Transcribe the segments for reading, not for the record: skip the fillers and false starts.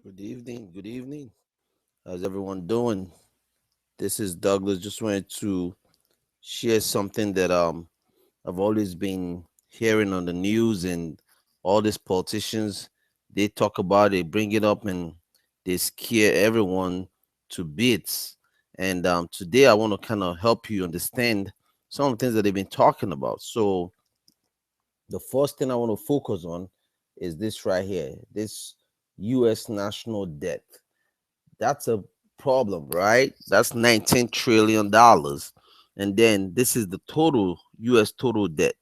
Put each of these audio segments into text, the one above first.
Good evening. Good evening. How's everyone doing? This is Douglas. Just wanted to share something that I've always been hearing on the news, and all these politicians, they talk about it, bring it up, and they scare everyone to bits. And today I want to kind of help you understand some of the things that they've been talking about. So the first thing I want to focus on is this right here, this US national debt. That's a problem, right? That's $19 trillion. And then this is the total US total debt,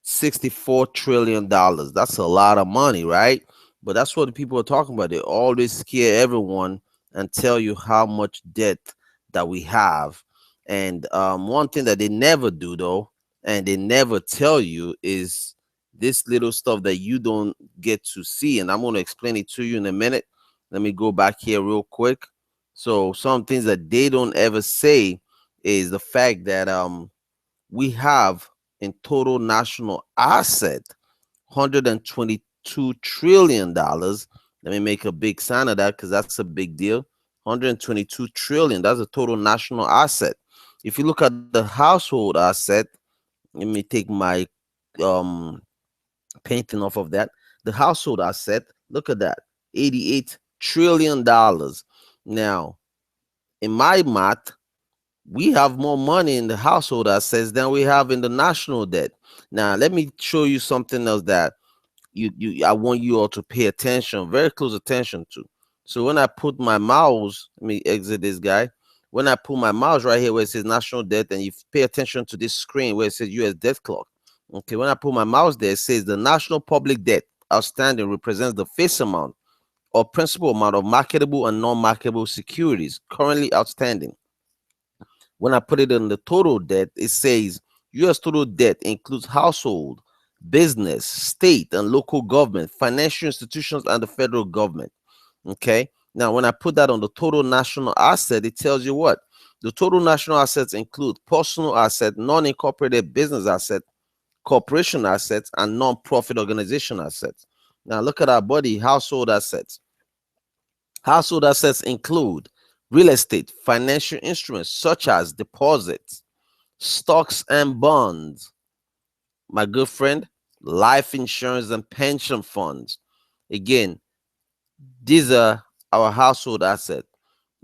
$64 trillion. That's a lot of money, right? But that's what the people are talking about. They always scare everyone and tell you how much debt that we have. And one thing that they never do, though, and they never tell you, is this little stuff that you don't get to see. And I'm going to explain it to you in a minute. Let me go back here real quick. So some things that they don't ever say is the fact that we have in total national asset $122 trillion. Let me make a big sign of that because that's a big deal. 122 trillion. That's a total national asset. If you look at the household asset, let me take my um painting off of that. The household asset, look at that, $88 trillion. Now, in my math, we have more money in the household assets than we have in the national debt. Now, let me show you something else that you I want you all to pay attention, very close attention to. So when I put my mouse, let me exit this guy. When I put my mouse right here where it says national debt, and you pay attention to this screen where it says US debt clock. Okay, when I put my mouse there, it says the national public debt outstanding represents the face amount or principal amount of marketable and non-marketable securities currently outstanding. When I put it in the total debt, it says US total debt includes household, business, state, and local government, financial institutions, and the federal government. Okay. Now, when I put that on the total national asset, it tells you what the total national assets include personal asset, non incorporated business asset, corporation assets, and non profit organization assets. Now, look at our body household assets. Household assets include real estate, financial instruments such as deposits, stocks and bonds, my good friend, life insurance and pension funds. Again, these are our household assets,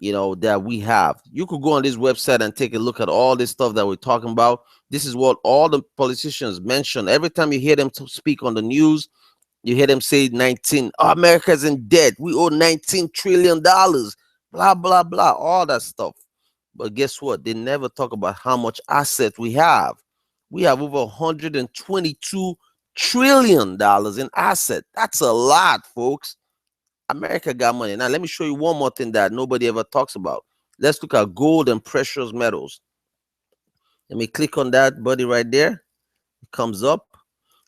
that we have. You could go on this website and take a look at all this stuff that we're talking about. This is what all the politicians mention. Every time you hear them speak on the news, you hear them say 19, oh, America's in debt. We owe $19 trillion, blah, blah, blah, all that stuff. But guess what? They never talk about how much asset we have. We have over $122 trillion in asset. That's a lot, folks. America got money. Now, let me show you one more thing that nobody ever talks about. Let's look at gold and precious metals. Let me click on that buddy right there. It comes up.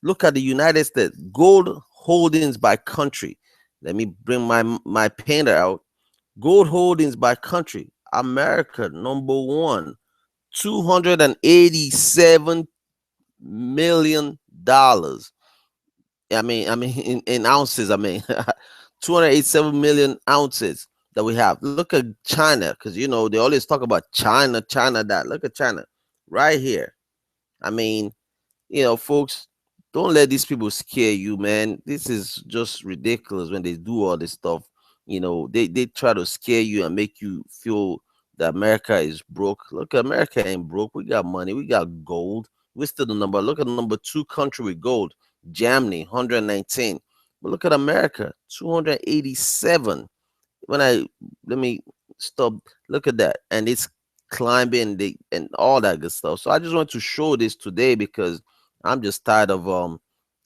Look at the United States gold holdings by country. Let me bring my painter out. Gold holdings by country. America, number one, $287 million. I mean, in ounces. I mean, 287 million ounces that we have. Look at China, because they always talk about China, China. That look at China right here. I mean, folks, don't let these people scare you, man. This is just ridiculous when they do all this stuff. They try to scare you and make you feel that America is broke. Look, America ain't broke. We got money. We got gold. We're still the number. Look at the number two country with gold, Germany, 119. But look at America, 287. When I let me stop, look at that, and it's climbing and all that good stuff. So I just want to show this today because I'm just tired of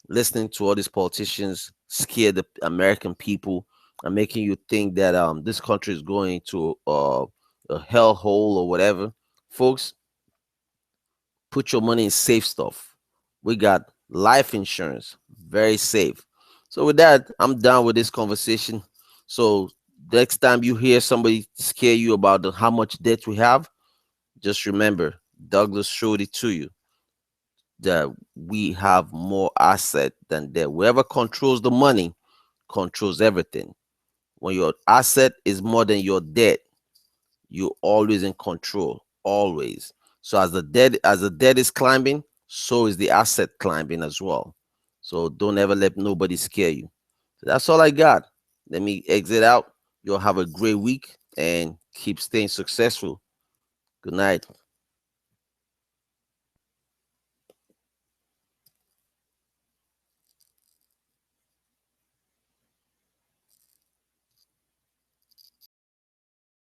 listening to all these politicians scare the American people and making you think that this country is going to a hellhole or whatever. Folks, put your money in safe stuff. We got life insurance, very safe. So with that, I'm done with this conversation. So next time you hear somebody scare you about how much debt we have, just remember Douglas showed it to you that we have more asset than debt. Whoever controls the money controls everything. When your asset is more than your debt, you're always in control, always. So as the debt is climbing, so is the asset climbing as well. So don't ever let nobody scare you. So that's all I got. Let me exit out. You'll have a great week and keep staying successful. Good night.